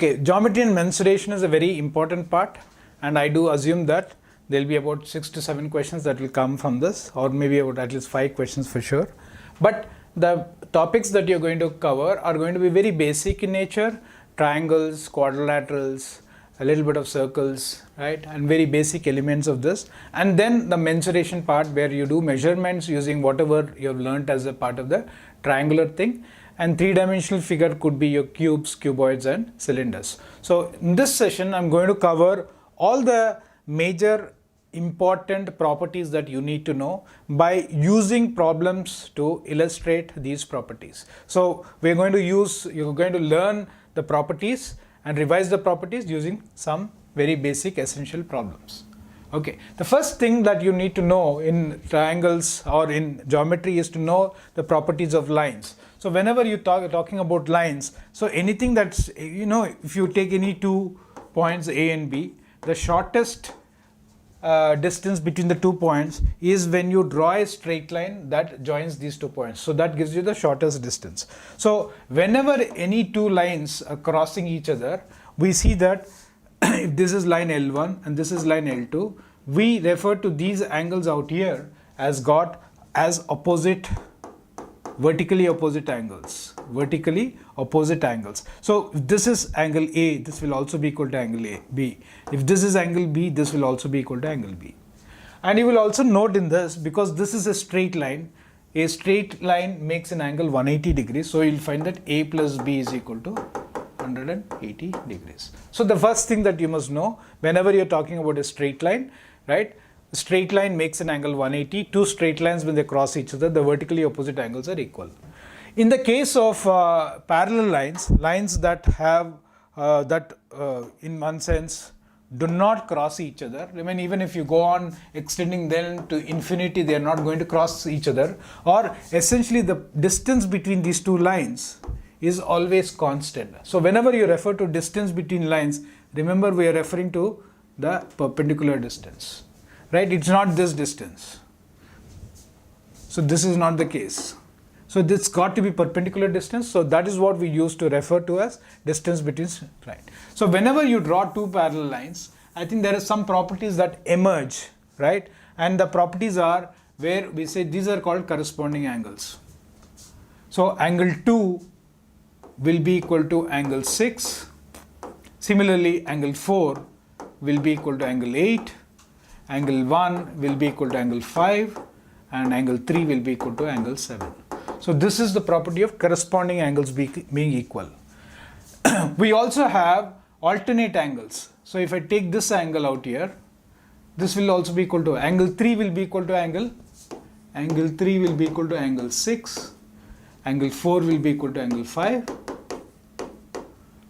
Okay, geometry and mensuration is a very important part, and I do assume that there will be about 6 to 7 questions that will come from this, or maybe about at least 5 questions for sure. But the topics that you're going to cover are going to be very basic in nature: triangles, quadrilaterals, a little bit of circles, right, and very basic elements of this. And then the mensuration part, where you do measurements using whatever you have learnt as a part of the triangular thing. And three-dimensional figure could be your cubes, cuboids and cylinders. So in this session, I'm going to cover all the major important properties that you need to know by using problems to illustrate these properties. So you're going to learn the properties and revise the properties using some very basic essential problems. Okay, the first thing that you need to know in triangles or in geometry is to know the properties of lines. So whenever you talking about lines, so anything that's, if you take any 2 points A and B, the shortest distance between the 2 points is when you draw a straight line that joins these 2 points. So that gives you the shortest distance. So whenever any 2 lines are crossing each other, we see that if this is line L1 and this is line L2, we refer to these angles out here as vertically opposite angles. So if this is angle A, this will also be equal to angle B. If this is angle B, this will also be equal to angle B. And you will also note in this, because this is a straight line makes an angle 180 degrees. So you'll find that A plus B is equal to 180 degrees. So the first thing that you must know whenever you're talking about a straight line, right? A straight line makes an angle 180. 2 straight lines, when they cross each other, the vertically opposite angles are equal. In the case of parallel lines that have in one sense do not cross each other. I mean, even if you go on extending them to infinity, they are not going to cross each other, or essentially the distance between these 2 lines is always constant. So whenever you refer to distance between lines, remember we are referring to the perpendicular distance, right? It's not this distance. So this is not the case. So this got to be perpendicular distance. So that is what we use to refer to as distance between, right? So whenever you draw 2 parallel lines, I think there are some properties that emerge, right? And the properties are where we say these are called corresponding angles. So angle 2 will be equal to angle 6. Similarly, angle 4 will be equal to angle 8. Angle 1 will be equal to angle 5. And angle 3 will be equal to angle 7. So this is the property of corresponding angles being equal. We also have alternate angles. So if I take this angle out here, this will also be equal to angle 3 will be equal to angle 6. Angle 4 will be equal to angle 5.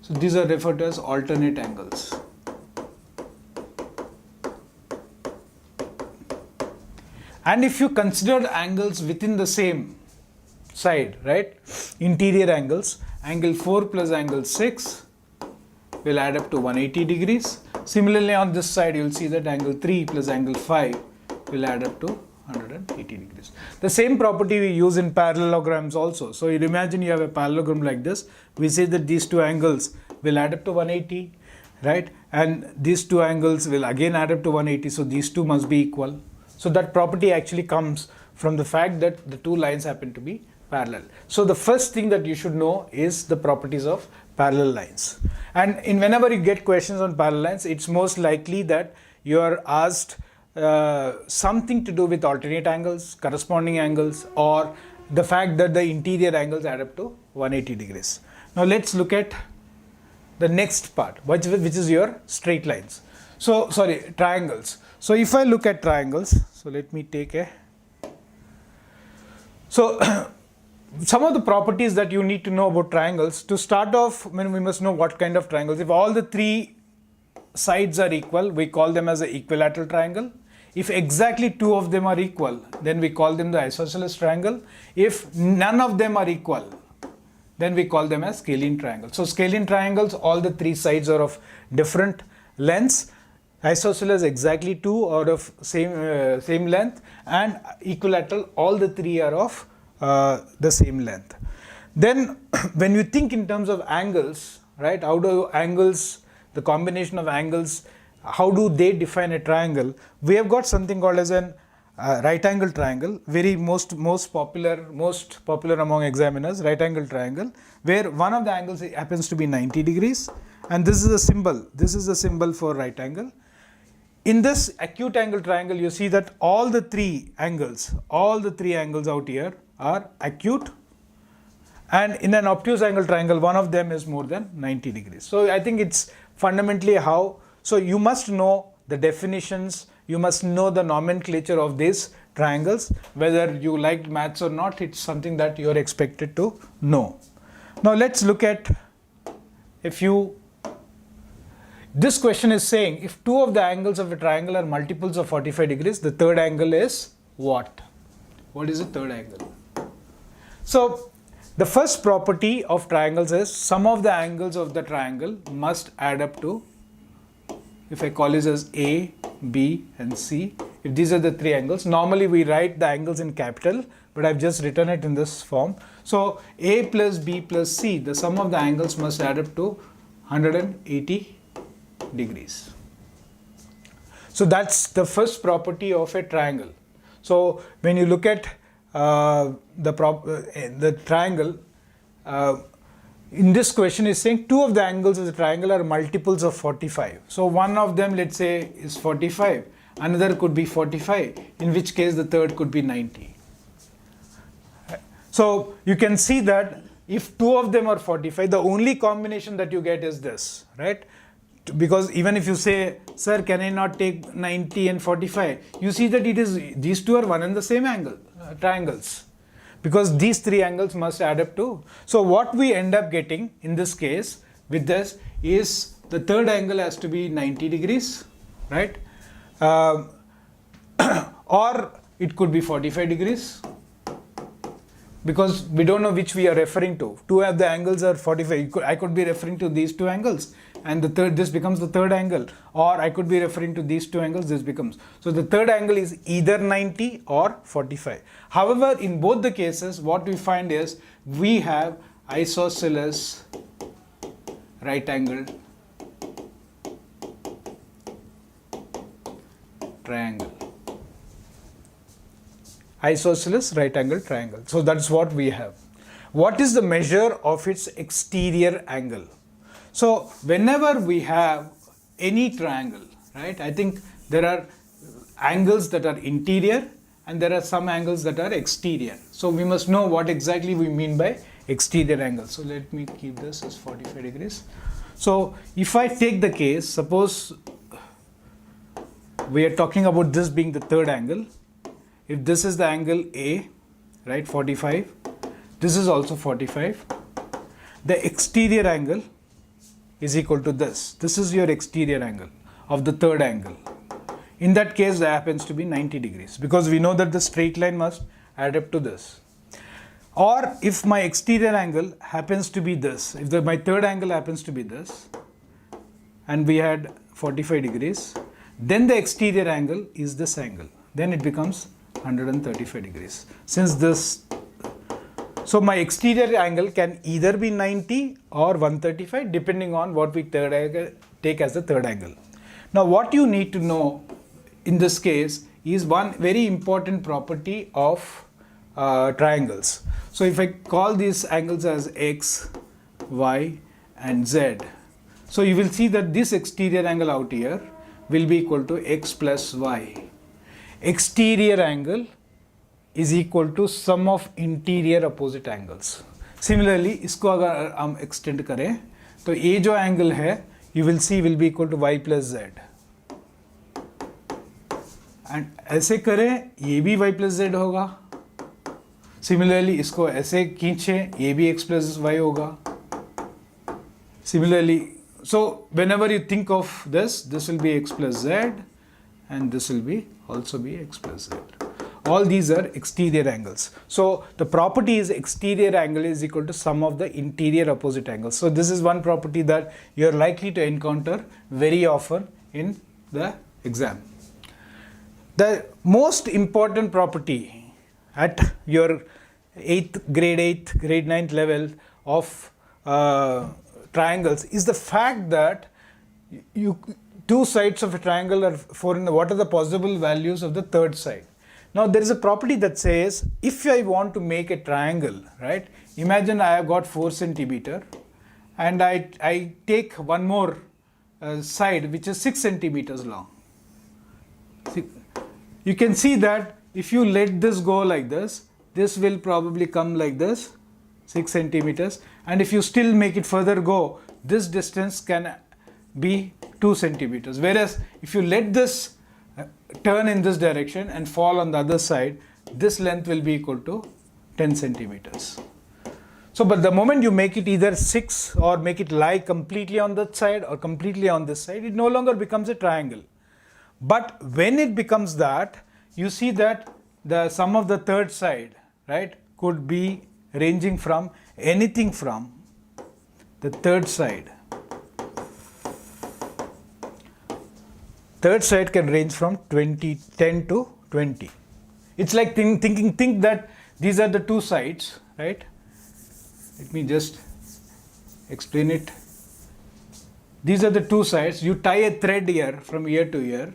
So these are referred to as alternate angles. And if you consider angles within the same side, right, interior angles, angle 4 plus angle 6 will add up to 180 degrees. Similarly, on this side, you will see that angle 3 plus angle 5 will add up to 180 degrees. The same property we use in parallelograms also. So you imagine you have a parallelogram like this. We say that these 2 angles will add up to 180, right? And these 2 angles will again add up to 180. So these 2 must be equal. So that property actually comes from the fact that the 2 lines happen to be parallel. So the first thing that you should know is the properties of parallel lines. And whenever you get questions on parallel lines, it's most likely that you are asked something to do with alternate angles, corresponding angles, or the fact that the interior angles add up to 180 degrees. Now let's look at the next part, which is your straight lines. So, sorry, triangles. So if I look at triangles, so let me take some of the properties that you need to know about triangles. To start off, we must know what kind of triangles. If all the 3 sides are equal, we call them as an equilateral triangle. If exactly 2 of them are equal, then we call them the isosceles triangle. If none of them are equal, then we call them as scalene triangles. So scalene triangles, all the 3 sides are of different lengths. Isosceles exactly 2 are of same length, and equilateral, all the 3 are of the same length. Then when you think in terms of angles, right? How do angles, the combination of angles, how do they define a triangle? We have got something called as an right angle triangle, very most popular among examiners, right angle triangle, where one of the angles happens to be 90 degrees, and this is a symbol. This is a symbol for right angle. In this acute angle triangle, you see that all the three angles out here are acute, and in an obtuse angle triangle, one of them is more than 90 degrees. So I think it's fundamentally how, so you must know the definitions, you must know the nomenclature of these triangles, whether you liked maths or not, it's something that you are expected to know. Now let's look at a few. This question is saying if two of the angles of a triangle are multiples of 45 degrees, the third angle is what? What is the third angle? So the first property of triangles is sum of the angles of the triangle must add up to, if I call this as A, B and C, if these are the three angles, normally we write the angles in capital, but I've just written it in this form. So A plus B plus C, the sum of the angles must add up to 180 degrees. So that's the first property of a triangle. So when you look at the triangle, in this question is saying two of the angles of the triangle are multiples of 45. So one of them, let's say, is 45, another could be 45, in which case the third could be 90. So you can see that if two of them are 45, the only combination that you get is this, right? Because even if you say, sir, can I not take 90 and 45? You see that it is, these two are one and the same angle, triangles. Because these three angles must add up to. So what we end up getting in this case with this is the third angle has to be 90 degrees, right? Or it could be 45 degrees. Because we don't know which we are referring to. Two of the angles are 45. I could be referring to these two angles, and this becomes the third angle. Or I could be referring to these two angles, this becomes. So the third angle is either 90 or 45. However, in both the cases, what we find is we have isosceles right angle triangle. Isosceles right angle triangle. So that's what we have. What is the measure of its exterior angle? So whenever we have any triangle, right, I think there are angles that are interior and there are some angles that are exterior. So we must know what exactly we mean by exterior angle. So let me keep this as 45 degrees. So if I take the case, suppose we are talking about this being the third angle. If this is the angle A, right, 45, this is also 45. The exterior angle is equal to this. This is your exterior angle of the third angle. In that case, that happens to be 90 degrees because we know that the straight line must add up to this. Or if my exterior angle happens to be this, if my third angle happens to be this, and we had 45 degrees, then the exterior angle is this angle. Then it becomes 135 degrees. Since this, so my exterior angle can either be 90 or 135 depending on what we take as the third angle. Now what you need to know in this case is one very important property of triangles. So if I call these angles as X, Y and Z, so you will see that this exterior angle out here will be equal to X plus Y. Exterior angle is equal to sum of interior opposite angles. Similarly, इसको अगर हम extend करें तो ये जो angle है you will see will be equal to y plus z. And ऐसे करें ये भी y plus z होगा. Similarly, इसको ऐसे खींचें ये भी x plus y होगा. Similarly, so whenever you think of this will be x plus z and this will be also be x plus z. All these are exterior angles. So the property is exterior angle is equal to sum of the interior opposite angles. So this is one property that you are likely to encounter very often in the exam. The most important property at your grade 8th, grade 9th level of triangles is the fact that two sides of a triangle are 4, and what are the possible values of the third side. Now there is a property that says if I want to make a triangle, right, imagine I have got 4 centimeter and I take one more side which is 6 centimeters long. See, you can see that if you let this go like this, this will probably come like this, 6 centimeters, and if you still make it further go, this distance can be 2 centimeters. Whereas if you let this turn in this direction and fall on the other side, this length will be equal to 10 centimeters. So, but the moment you make it either 6 or make it lie completely on that side or completely on this side, it no longer becomes a triangle. But when it becomes that, you see that the sum of the third side, right, could be ranging from anything from the third side. Third side can range from 10 to 20. It's like think that these are the two sides, right? Let me just explain it. These are the two sides. You tie a thread here from ear to ear.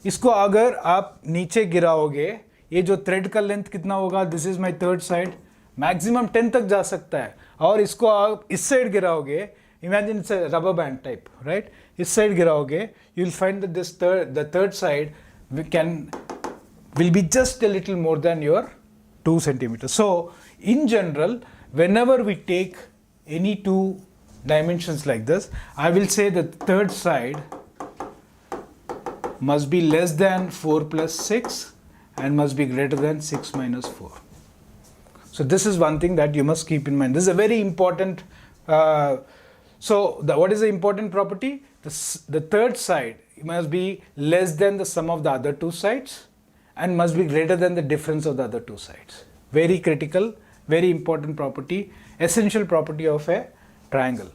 इसको अगर आप नीचे गिराओगे, ये जो thread का length कितना होगा, this is my third side, maximum 10 तक जा सकता है. और इसको आप इस साइड गिराओगे, imagine it's a rubber band type, right? इस साइड गिराओगे, you will find that the third side will be just a little more than your 2 centimeters. So in general, whenever we take any two dimensions like this, I will say the third side must be less than 4 plus 6 and must be greater than 6 minus 4. So this is one thing that you must keep in mind. This is a very important, what is the important property? The third side must be less than the sum of the other two sides and must be greater than the difference of the other two sides. Very critical, very important property, essential property of a triangle.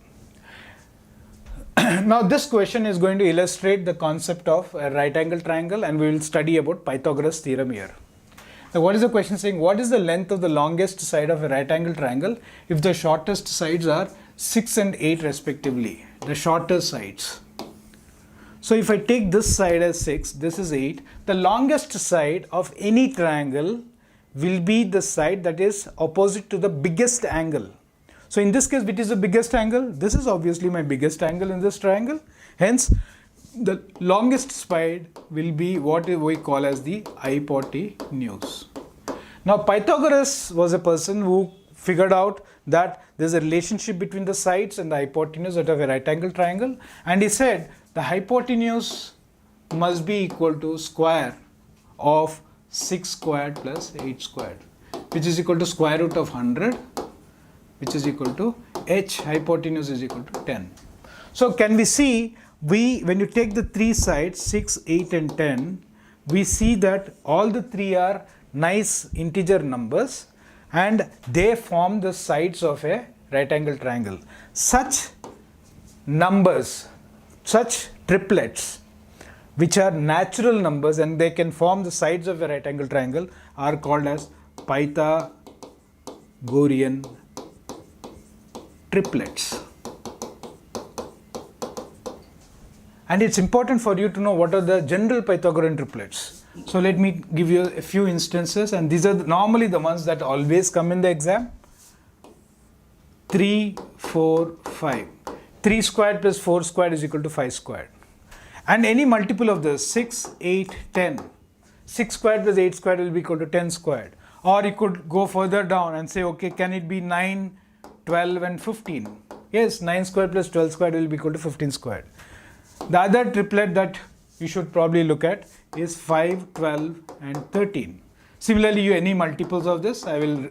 Now this question is going to illustrate the concept of a right angle triangle, and we will study about Pythagoras theorem here. Now what is the question saying? What is the length of the longest side of a right angle triangle if the shortest sides are 6 and 8 respectively? The shorter sides. So if I take this side as 6, this is 8, the longest side of any triangle will be the side that is opposite to the biggest angle. So in this case, which is the biggest angle? This is obviously my biggest angle in this triangle. Hence, the longest side will be what we call as the hypotenuse. Now, Pythagoras was a person who figured out that there is a relationship between the sides and the hypotenuse of a right angle triangle, and he said the hypotenuse must be equal to square of 6 squared plus 8 squared, which is equal to square root of 100, which is equal to h hypotenuse is equal to 10. So can we see, when you take the three sides 6, 8 and 10, we see that all the three are nice integer numbers and they form the sides of a right angle triangle. Such numbers, such triplets which are natural numbers and they can form the sides of a right angle triangle are called as Pythagorean triplets. And it's important for you to know what are the general Pythagorean triplets. So let me give you a few instances, and these are normally the ones that always come in the exam. 3, 4, 5. 3 squared plus 4 squared is equal to 5 squared. And any multiple of this, 6, 8, 10. 6 squared plus 8 squared will be equal to 10 squared. Or you could go further down and say, okay, can it be 9, 12 and 15? Yes, 9 squared plus 12 squared will be equal to 15 squared. The other triplet that you should probably look at is 5, 12 and 13. Similarly, any multiples of this, I will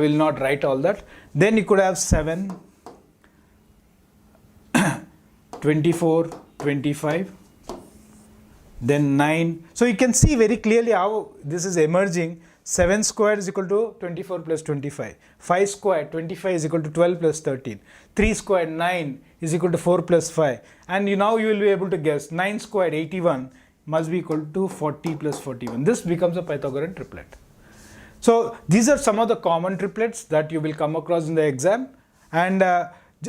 not write all that. Then you could have 7, 24, 25, then 9. So you can see very clearly how this is emerging. 7 squared is equal to 24 plus 25. 5 squared, 25 is equal to 12 plus 13. 3 squared, 9 is equal to 4 plus 5. And now you will be able to guess 9 squared, 81 must be equal to 40 plus 41. This becomes a Pythagorean triplet. So these are some of the common triplets that you will come across in the exam. And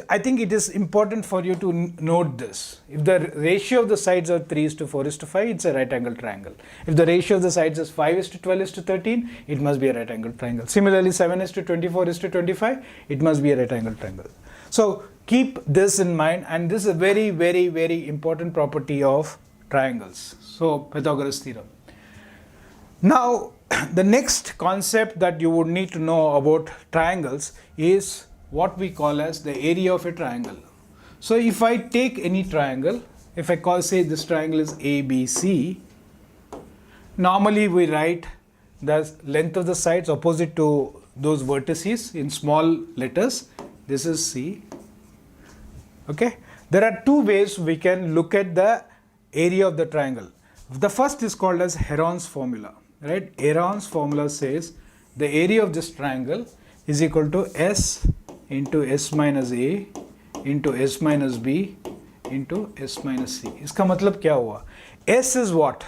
I think it is important for you to note this. If the ratio of the sides are 3:4:5, it's a right angle triangle. If the ratio of the sides is 5:12:13, it must be a right angle triangle. Similarly, 7:24:25, it must be a right angle triangle. So keep this in mind, and this is a very, very, very important property of triangles. So Pythagoras theorem. Now, the next concept that you would need to know about triangles is what we call as the area of a triangle. So if I take any triangle, if I say this triangle is ABC, normally we write the length of the sides opposite to those vertices in small letters. This is C. Okay. There are two ways we can look at the area of the triangle. The first is called as Heron's formula. Right? Heron's formula says the area of this triangle is equal to S into S minus A into S minus B into S minus C. इसका मतलब क्या हुआ? S is what?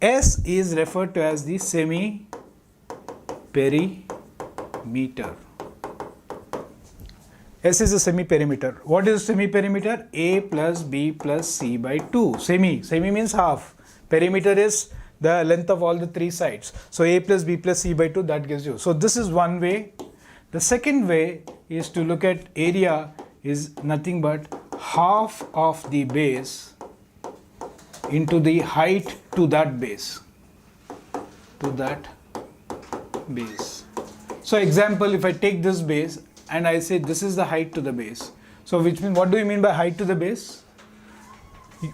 S is referred to as the semi-perimeter. S is a semi-perimeter. What is semi-perimeter? A plus B plus C by 2. Semi means half. Perimeter is the length of all the three sides. So A plus B plus C by 2, that gives you. So this is one way. The second way is to look at area is nothing but half of the base into the height to that base. So example, if I take this base and I say this is the height to the base. So which means, what do you mean by height to the base?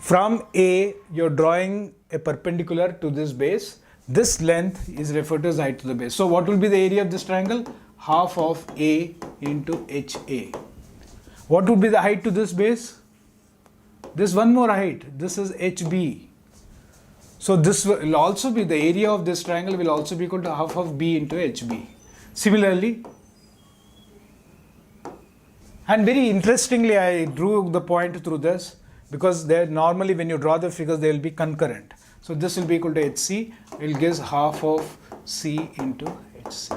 From A, you're drawing a perpendicular to this base. This length is referred to as height to the base. So what will be the area of this triangle? Half of A into HA. What would be the height to this base? This one more height. This is HB. So this will also be, the area of this triangle will also be equal to half of B into HB. Similarly, and very interestingly, I drew the point through this, because there normally when you draw the figures, they will be concurrent. So this will be equal to HC, will give half of C into HC.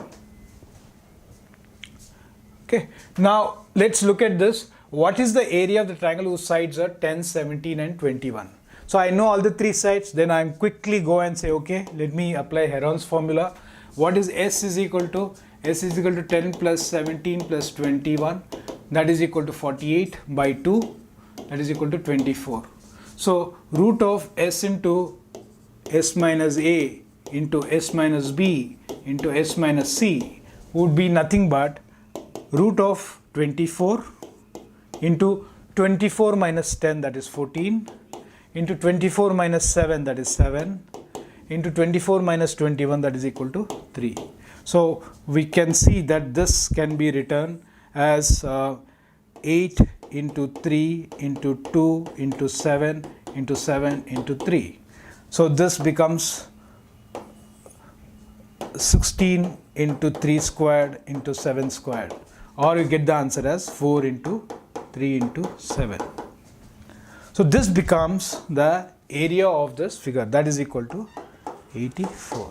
Okay, now let's look at this. What is the area of the triangle whose sides are 10, 17 and 21? So I know all the three sides, then I quickly go and say, okay, let me apply Heron's formula. What is S is equal to? S is equal to 10 plus 17 plus 21, that is equal to 48 by 2, that is equal to 24. So root of S into S minus A into S minus B into S minus C would be nothing but root of 24 into 24 minus 10, that is 14, into 24 minus 7, that is 7, into 24 minus 21, that is equal to 3. So we can see that this can be written as 8 into 3 into 2 into 7 into 7 into 3. So this becomes 16 into 3 squared into 7 squared, or you get the answer as 4 into 3 into 7. So this becomes the area of this figure, that is equal to 84.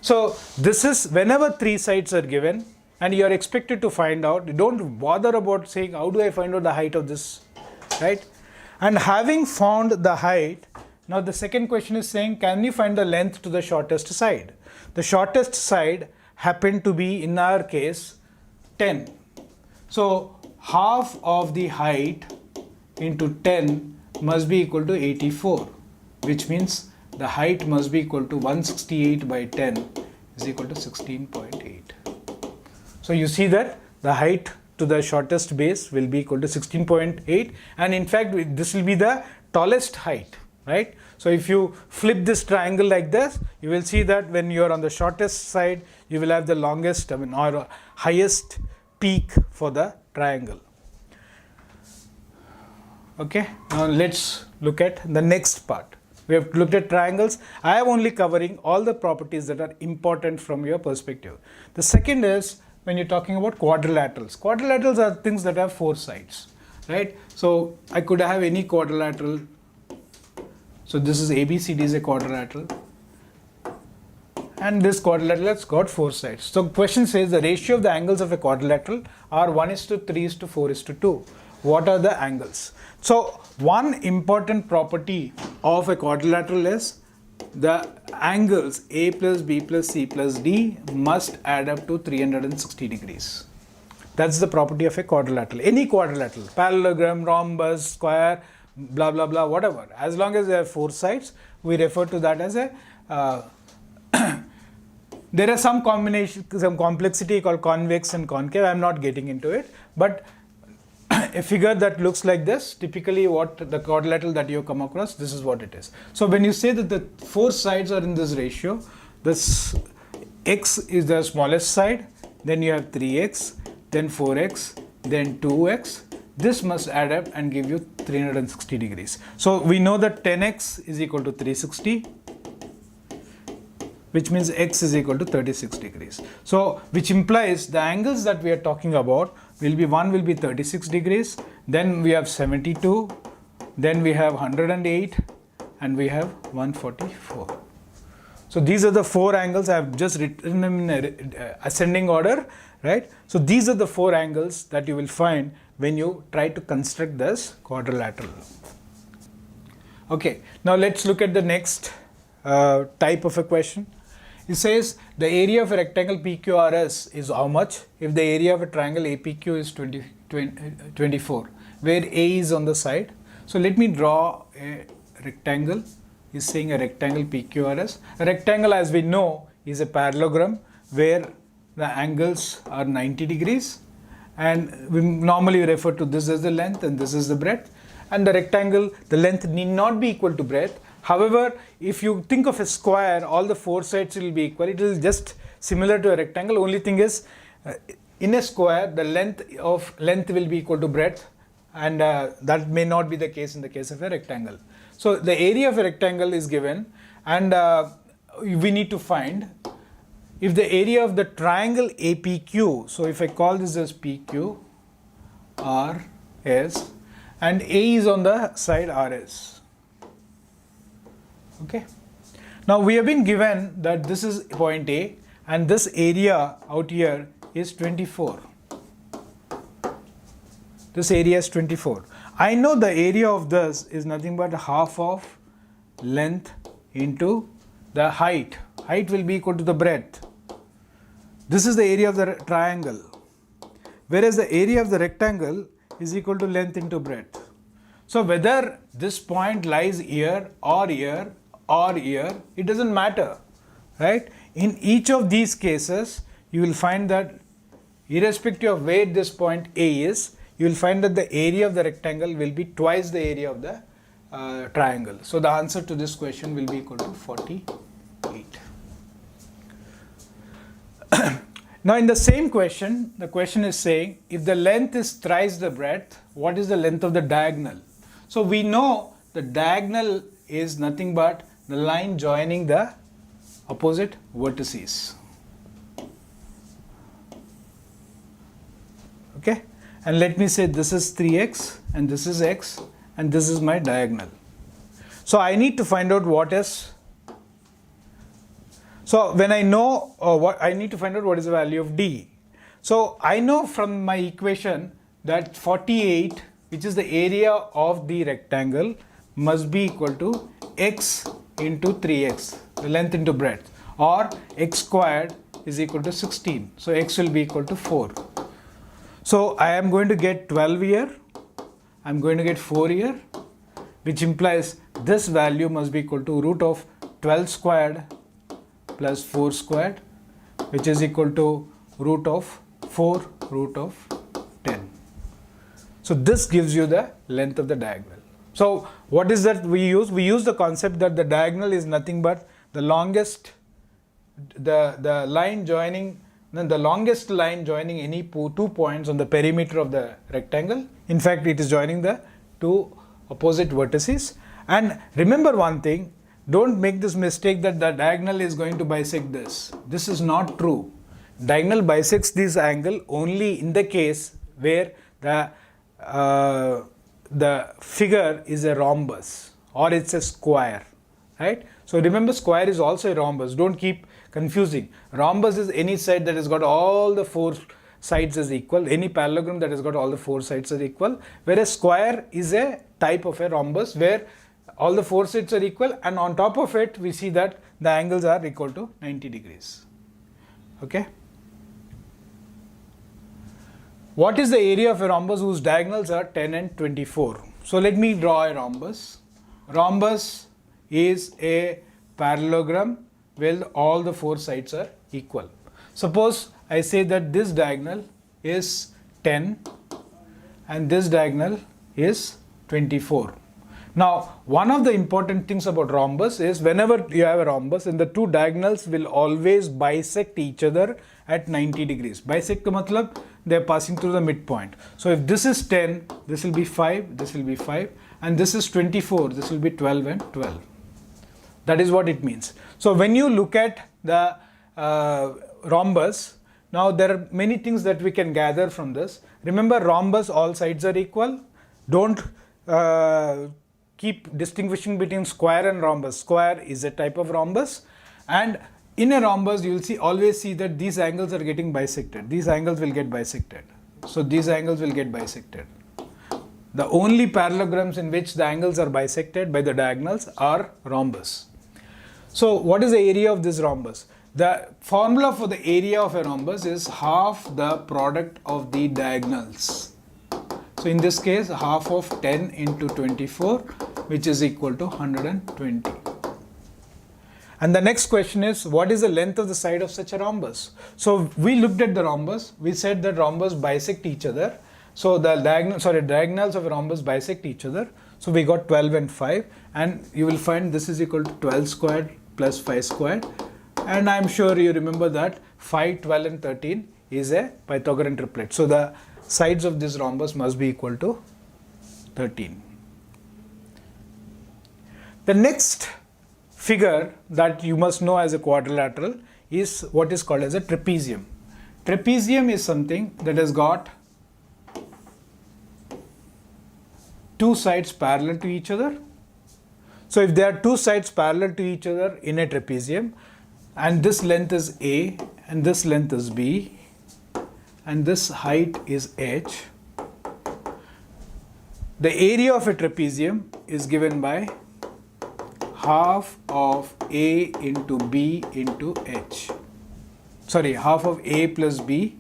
So this is whenever three sides are given and you are expected to find out, don't bother about saying how do I find out the height of this, right? And having found the height, now the second question is saying, can you find the length to the shortest side? The shortest side happened to be, in our case, 10. So half of the height into 10 must be equal to 84, which means the height must be equal to 168 by 10 is equal to 16.8. So you see that the height to the shortest base will be equal to 16.8, and in fact this will be the tallest height, right? So if you flip this triangle like this, you will see that when you are on the shortest side, you will have the longest, or highest peak for the triangle. Okay, now let's look at the next part. We have looked at triangles. I am only covering all the properties that are important from your perspective. The second is when you're talking about quadrilaterals. Quadrilaterals are things that have four sides, right? So I could have any quadrilateral. So this is ABCD is a quadrilateral, and this quadrilateral has got four sides. So question says the ratio of the angles of a quadrilateral are 1:3:4:2. what are the angles. So one important property of a quadrilateral is the angles A plus B plus C plus D must add up to 360 degrees. That's the property of a quadrilateral. Any quadrilateral, parallelogram, rhombus, square, blah blah blah, whatever. As long as there are four sides, we refer to that as a there are some combination, some complexity called convex and concave. I'm not getting into it, but a figure that looks like this, typically what the quadrilateral that you come across, this is what it is. So when you say that the four sides are in this ratio, this x is the smallest side, then you have 3x, then 4x, then 2x. This must add up and give you 360 degrees. So we know that 10x is equal to 360, which means x is equal to 36 degrees. So which implies the angles that we are talking about will be, one will be 36 degrees, then we have 72, then we have 108, and we have 144. So these are the four angles. I have just written them in ascending order, right? So these are the four angles that you will find when you try to construct this quadrilateral. Okay, now let's look at the next type of a question. It says the area of a rectangle PQRS is how much if the area of a triangle APQ is 24, where A is on the side. So let me draw a rectangle. Is saying a rectangle PQRS. A rectangle, as we know, is a parallelogram where the angles are 90 degrees, and we normally refer to this as the length and this is the breadth. And the rectangle, the length need not be equal to breadth. However, if you think of a square, all the four sides will be equal. It will just similar to a rectangle. Only thing is, in a square, the length will be equal to breadth, and that may not be the case in the case of a rectangle. So the area of a rectangle is given, and we need to find if the area of the triangle APQ. So if I call this as PQ, RS, and A is on the side RS. Okay. Now we have been given that this is point A, and this area out here is 24. This area is 24. I know the area of this is nothing but half of length into the height. Height will be equal to the breadth. This is the area of the triangle. Whereas the area of the rectangle is equal to length into breadth. So whether this point lies here or here or here, it doesn't matter, right? In each of these cases, you will find that irrespective of where this point A is, you will find that the area of the rectangle will be twice the area of the triangle. So the answer to this question will be equal to 48. Now in the same question, the question is saying if the length is thrice the breadth, what is the length of the diagonal? So we know the diagonal is nothing but the line joining the opposite vertices. Okay. And let me say this is 3x and this is x and this is my diagonal. So I need to find out what is. So when I know what I need to find out what is the value of d. So I know from my equation that 48, which is the area of the rectangle, must be equal to x into 3x, the length into breadth, or x squared is equal to 16. So x will be equal to 4. So I am going to get 12 here, I am going to get 4 here, which implies this value must be equal to root of 12 squared plus 4 squared, which is equal to root of 4 root of 10. So this gives you the length of the diagonal. So what is that we use? We use the concept that the diagonal is nothing but the longest, the line joining, the longest line joining any two points on the perimeter of the rectangle. In fact, it is joining the two opposite vertices. And remember one thing, don't make this mistake that the diagonal is going to bisect this. This is not true. Diagonal bisects this angle only in the case where the figure is a rhombus or it's a square, right? So remember, square is also a rhombus. Don't keep confusing. Rhombus is any side that has got all the four sides is equal. Any parallelogram that has got all the 4 sides are equal. Whereas square is a type of a rhombus where all the 4 sides are equal, and on top of it we see that the angles are equal to 90 degrees. Okay. What is the area of a rhombus whose diagonals are 10 and 24? So let me draw a rhombus. Rhombus is a parallelogram where all the 4 sides are equal. Suppose I say that this diagonal is 10 and this diagonal is 24. Now, one of the important things about rhombus is whenever you have a rhombus, and the 2 diagonals will always bisect each other at 90 degrees. Bisect ka matlab they are passing through the midpoint. So if this is 10, this will be 5, this will be 5, and this is 24, this will be 12 and 12. That is what it means. So when you look at the rhombus, now there are many things that we can gather from this. Remember, rhombus, all sides are equal. Don't keep distinguishing between square and rhombus. Square is a type of rhombus, and in a rhombus you will always see that these angles are getting bisected. These angles will get bisected. So these angles will get bisected. The only parallelograms in which the angles are bisected by the diagonals are rhombus. So what is the area of this rhombus? The formula for the area of a rhombus is half the product of the diagonals. So in this case, half of 10 into 24, which is equal to 120. And the next question is, what is the length of the side of such a rhombus? So we looked at the rhombus. We said that rhombus bisect each other. So the diagonals of a rhombus bisect each other. So we got 12 and 5, and you will find this is equal to 12 squared plus 5 squared. And I'm sure you remember that 5, 12 and 13 is a Pythagorean triplet. So the sides of this rhombus must be equal to 13. The next figure that you must know as a quadrilateral is what is called as a trapezium. Trapezium is something that has got 2 sides parallel to each other. So if there are 2 sides parallel to each other in a trapezium, and this length is A and this length is B and this height is H, the area of a trapezium is given by half of A into B into H. Sorry, half of A plus B,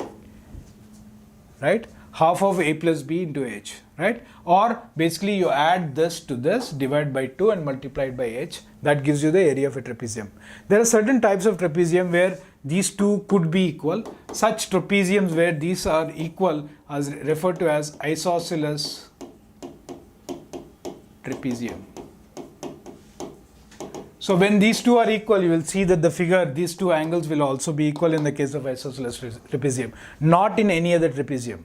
right? Half of A plus B into H, right? Or basically you add this to this, divide by 2 and multiply it by H. That gives you the area of a trapezium. There are certain types of trapezium where these two could be equal. Such trapeziums where these are equal are referred to as isosceles trapezium. So when these two are equal, you will see that the figure, these 2 angles will also be equal in the case of isosceles trapezium, not in any other trapezium.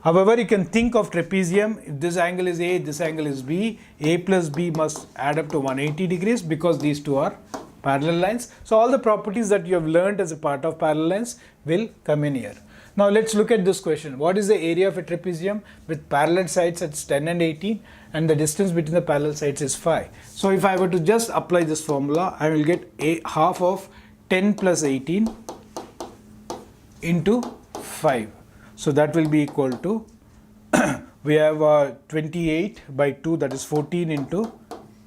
However, you can think of trapezium, if this angle is A, this angle is B, A plus B must add up to 180 degrees because these 2 are parallel lines. So all the properties that you have learned as a part of parallel lines will come in here. Now let's look at this question. What is the area of a trapezium with parallel sides at 10 and 18 and the distance between the parallel sides is 5. So if I were to just apply this formula, I will get half of 10 plus 18 into 5. So that will be equal to, we have 28 by 2, that is 14 into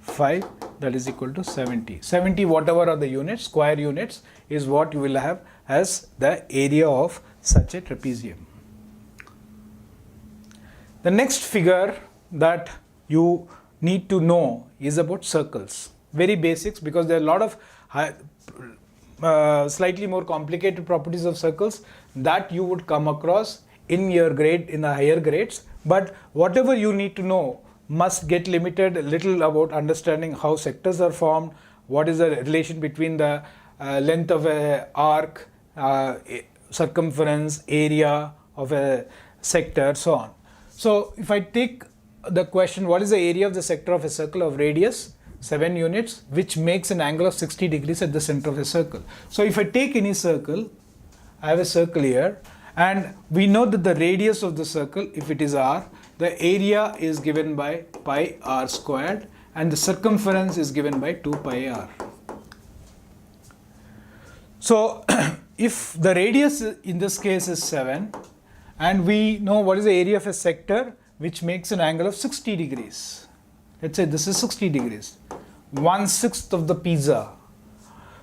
5, that is equal to 70. 70, whatever are the units, square units, is what you will have as the area of such a trapezium. The next figure that you need to know is about circles. Very basics, because there are a lot of slightly more complicated properties of circles that you would come across in your grade, in the higher grades. But whatever you need to know must get limited a little about understanding how sectors are formed, what is the relation between the length of an arc, circumference, area of a sector, so on. So if I take the question, what is the area of the sector of a circle of radius 7 units, which makes an angle of 60 degrees at the center of a circle. So if I take any circle, I have a circle here, and we know that the radius of the circle, if it is r, the area is given by pi r squared and the circumference is given by 2 pi r. So if the radius in this case is 7 And we know what is the area of a sector which makes an angle of 60 degrees. Let's say this is 60 degrees, 1/6 of the pizza.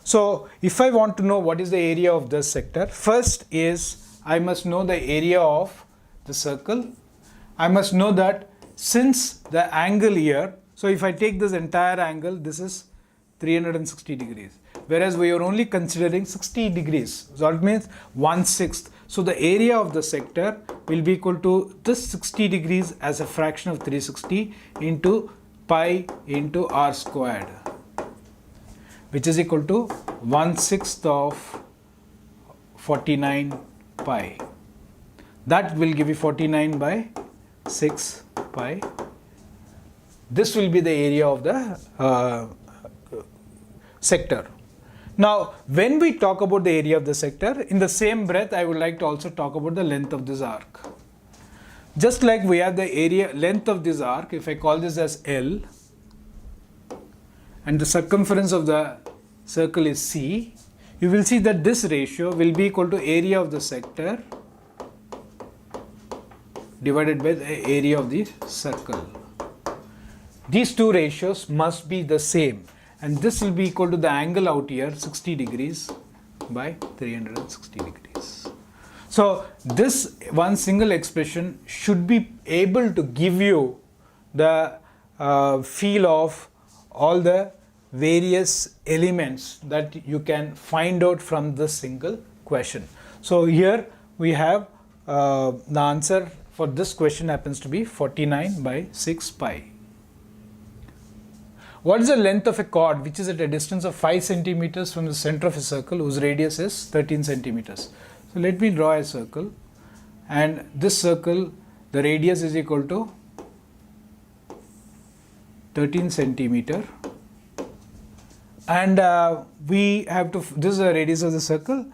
So if I want to know what is the area of this sector, first is I must know the area of the circle. I must know that since the angle here, so if I take this entire angle, this is 360 degrees, whereas we are only considering 60 degrees. So it means 1/6. So the area of the sector will be equal to this 60 degrees as a fraction of 360 into pi into r squared, which is equal to 1/6 of 49 pi. That will give you 49 by 6 pi. This will be the area of the sector. Now, when we talk about the area of the sector, in the same breath, I would like to also talk about the length of this arc. Just like we have the area length of this arc, if I call this as L, and the circumference of the circle is C, you will see that this ratio will be equal to area of the sector divided by the area of the circle. These two ratios must be the same, and this will be equal to the angle out here, 60 degrees by 360 degrees. So this one single expression should be able to give you the feel of all the various elements that you can find out from this single question. So here we have the answer for this question happens to be 49 by 6 pi. What is the length of a chord which is at a distance of 5 centimeters from the center of a circle whose radius is 13 centimeters? So let me draw a circle, and this circle, the radius is equal to 13 centimeter, and we have to, this is the radius of the circle,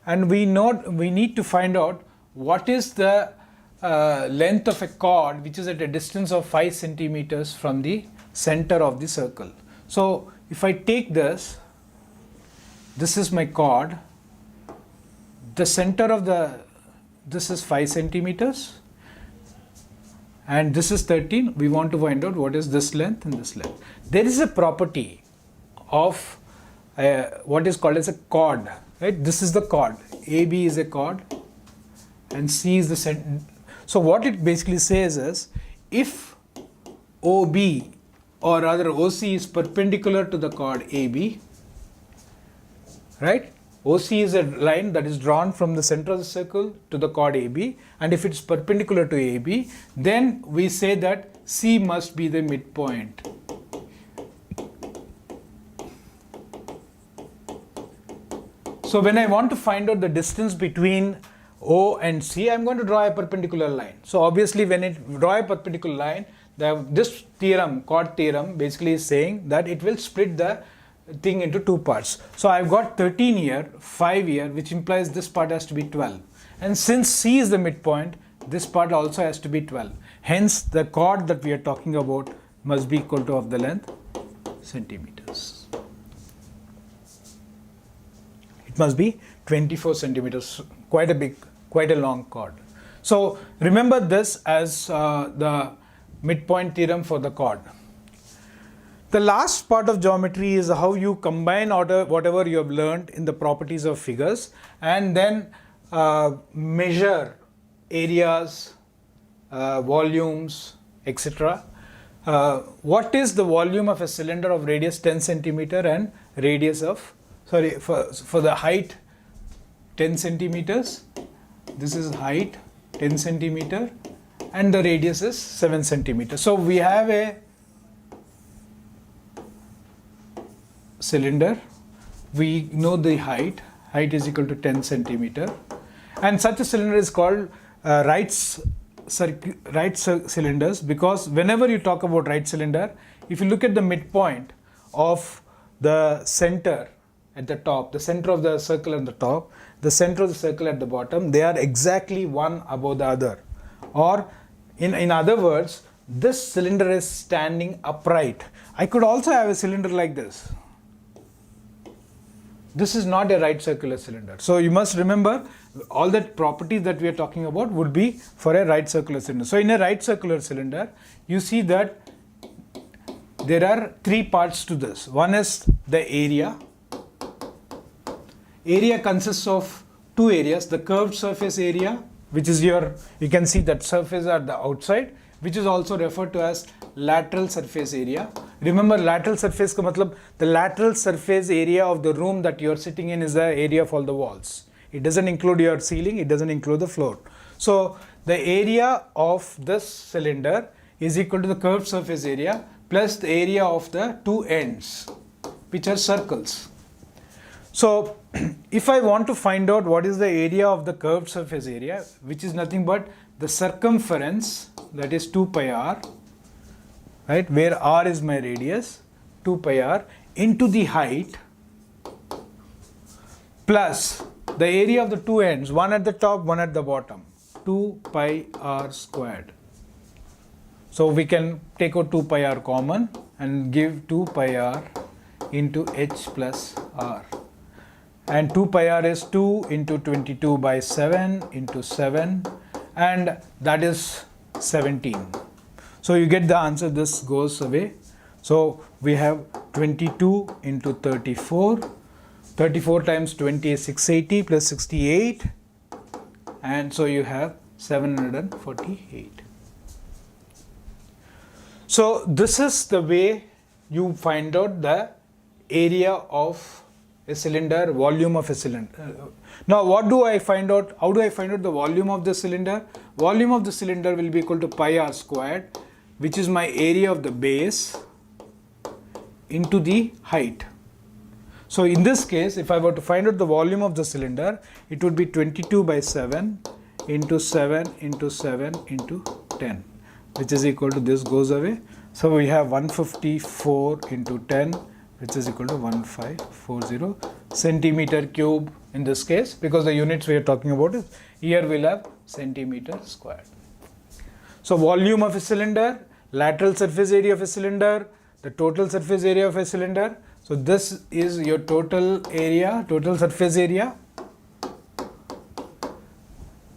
and we need to find out what is the length of a chord which is at a distance of 5 centimeters from the center of the circle. So if I take this is my chord, the center of this is 5 centimeters, and this is 13. We want to find out what is this length and this length. There is a property of what is called as a chord, right? This is the chord. AB is a chord and C is the center. So what it basically says is, if OB or rather OC is perpendicular to the chord AB, right? OC is a line that is drawn from the center of the circle to the chord AB, and if it's perpendicular to AB, then we say that C must be the midpoint. So when I want to find out the distance between O and C, I'm going to draw a perpendicular line. So obviously when I draw a perpendicular line, this theorem, chord theorem, basically is saying that it will split the thing into two parts. So I've got 13 here, 5 here, which implies this part has to be 12. And since C is the midpoint, this part also has to be 12. Hence the chord that we are talking about must be equal to of the length centimeters. It must be 24 centimeters, quite a long chord. So remember this as the midpoint theorem for the chord. The last part of geometry is how you combine whatever you have learned in the properties of figures and then measure areas, volumes, etc. What is the volume of a cylinder of radius 10 centimeter and radius of, for the height 10 centimeters, this is height 10 centimeter and the radius is 7 centimeters. So we have a cylinder, we know the height is equal to 10 centimeter, and such a cylinder is called right cylinders, because whenever you talk about right cylinder, if you look at the midpoint of the center at the top, the center of the circle at the top, the center of the circle at the bottom, they are exactly one above the other, or in other words, this cylinder is standing upright. I could also have a cylinder like this. this is not a right circular cylinder. So you must remember all the properties that we are talking about would be for a right circular cylinder. So in a right circular cylinder, you see that there are three parts to this. One is the area. Area consists of two areas, the curved surface area, which is you can see that surface at the outside, which is also referred to as lateral surface area. Remember, lateral surface ka matlab, the lateral surface area of the room that you are sitting in is the area of all the walls. It doesn't include your ceiling, it doesn't include the floor. So the area of this cylinder is equal to the curved surface area plus the area of the two ends, which are circles. So if I want to find out what is the area of the curved surface area, which is nothing but the circumference, that is 2 pi r, right, where r is my radius, 2 pi r into the height plus the area of the two ends, one at the top, one at the bottom, 2 pi r squared. So we can take out 2 pi r common and give 2 pi r into h plus r. And 2 pi r is 2 into 22 by 7 into 7, and that is 17. So you get the answer, this goes away. So we have 22 into 34. 34 times 20 is 680 plus 68, and so you have 748. So this is the way you find out the area of a cylinder, volume of a cylinder. Now what do I find out? How do I find out the volume of the cylinder? Volume of the cylinder will be equal to pi r squared, which is my area of the base, into the height. So in this case, if I were to find out the volume of the cylinder, it would be 22 by 7 into 7 into 7 into 10, which is equal to, this goes away. So we have 154 into 10, which is equal to 1540 centimeter cube in this case, because the units we are talking about is, here we'll have centimeter squared. So volume of a cylinder, lateral surface area of a cylinder, the total surface area of a cylinder. So this is your total area, total surface area,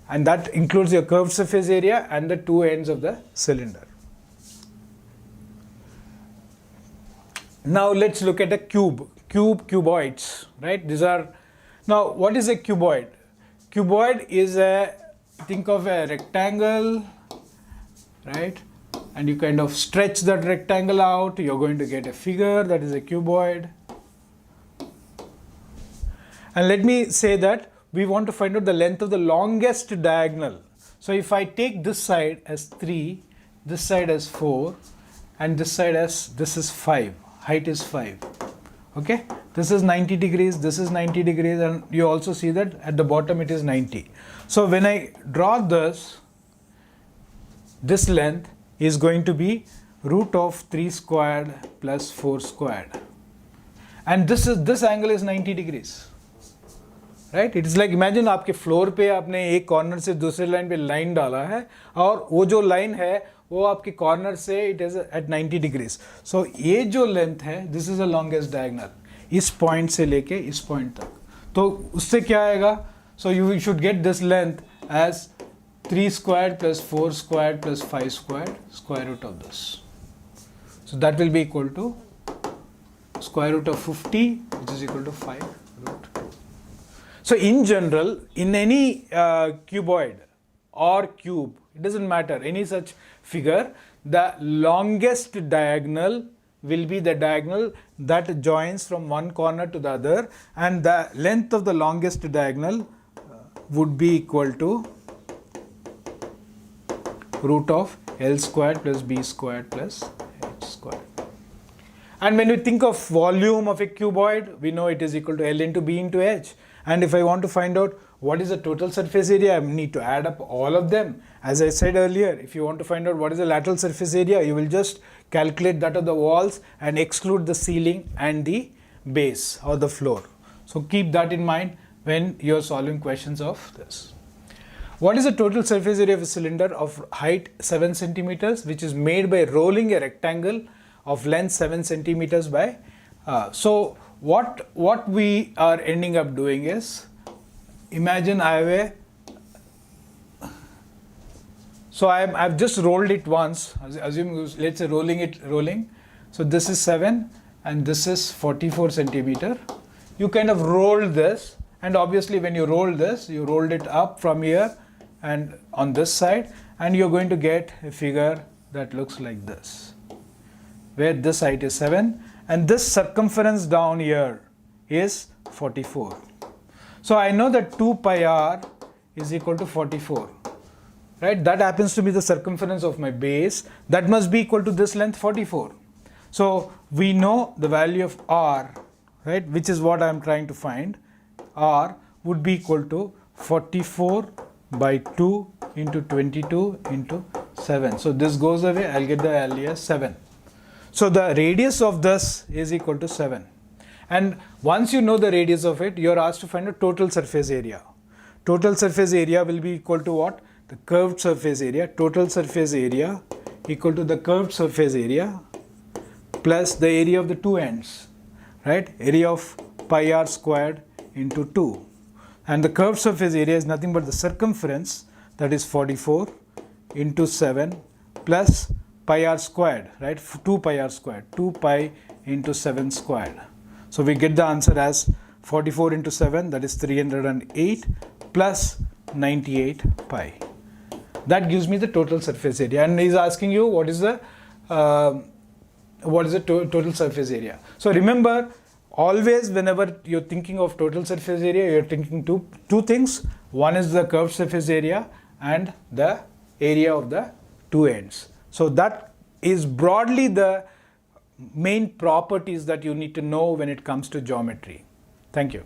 and that includes your curved surface area and the two ends of the cylinder. Now let's look at a cuboids, right? These are, now what is a cuboid? Cuboid is a, think of a rectangle, right? And you kind of stretch that rectangle out, you're going to get a figure that is a cuboid. And let me say that we want to find out the length of the longest diagonal. So if I take this side as 3, this side as 4, and this side as, this is 5, height is 5. Okay, this is 90 degrees, this is 90 degrees, and you also see that at the bottom it is 90. So when I draw this length is going to be root of 3 squared plus 4 squared, and this angle is 90 degrees, right? It is like, imagine आपके floor पे आपने एक corner से दूसरे line पे line डाला है, और वो जो लाइन है वो आपके कॉर्नर से it is at 90 degrees. So ये जो लेंथ है, this is the longest diagonal, इस पॉइंट से लेके इस पॉइंट तक. तो उससे क्या आएगा? So you should get this length as 3 squared plus 4 squared plus 5 squared square root of this. So that will be equal to square root of 50, which is equal to 5 root 2. So in general, in any cuboid or cube, it doesn't matter, any such figure, the longest diagonal will be the diagonal that joins from one corner to the other, and the length of the longest diagonal would be equal to root of L squared plus B squared plus H squared. And when we think of volume of a cuboid, we know it is equal to L into B into H. And if I want to find out what is the total surface area, I need to add up all of them. As I said earlier, if you want to find out what is the lateral surface area, you will just calculate that of the walls and exclude the ceiling and the base or the floor. So keep that in mind when you are solving questions of this. What is the total surface area of a cylinder of height 7 centimeters, which is made by rolling a rectangle of length 7 centimeters by, so what we are ending up doing is, imagine I have a, so I've just rolled it once, assume, let's say rolling. So this is 7 and this is 44 centimeter. You kind of roll this, and obviously when you roll this, you rolled it up from here and on this side, and you're going to get a figure that looks like this, where this height is 7 and this circumference down here is 44. So I know that 2 pi r is equal to 44. Right? That happens to be the circumference of my base. That must be equal to this length, 44. So we know the value of r, right, which is what I am trying to find. R would be equal to 44 by 2 into 22 into 7. So this goes away, I'll get the value as 7. So the radius of this is equal to 7. And once you know the radius of it, you're asked to find a total surface area. Total surface area will be equal to what? The curved surface area. Total surface area equal to the curved surface area plus the area of the two ends, right? Area of pi r squared into 2. And the curved surface area is nothing but the circumference, that is 44 into 7 plus pi r squared, right? 2 pi r squared, 2 pi into 7 squared. So we get the answer as 44 into 7, that is 308 plus 98 pi. That gives me the total surface area, and he's asking you what is the total surface area. So remember, always whenever you're thinking of total surface area, you're thinking two things. One is the curved surface area and the area of the two ends. So that is broadly the main properties that you need to know when it comes to geometry. Thank you.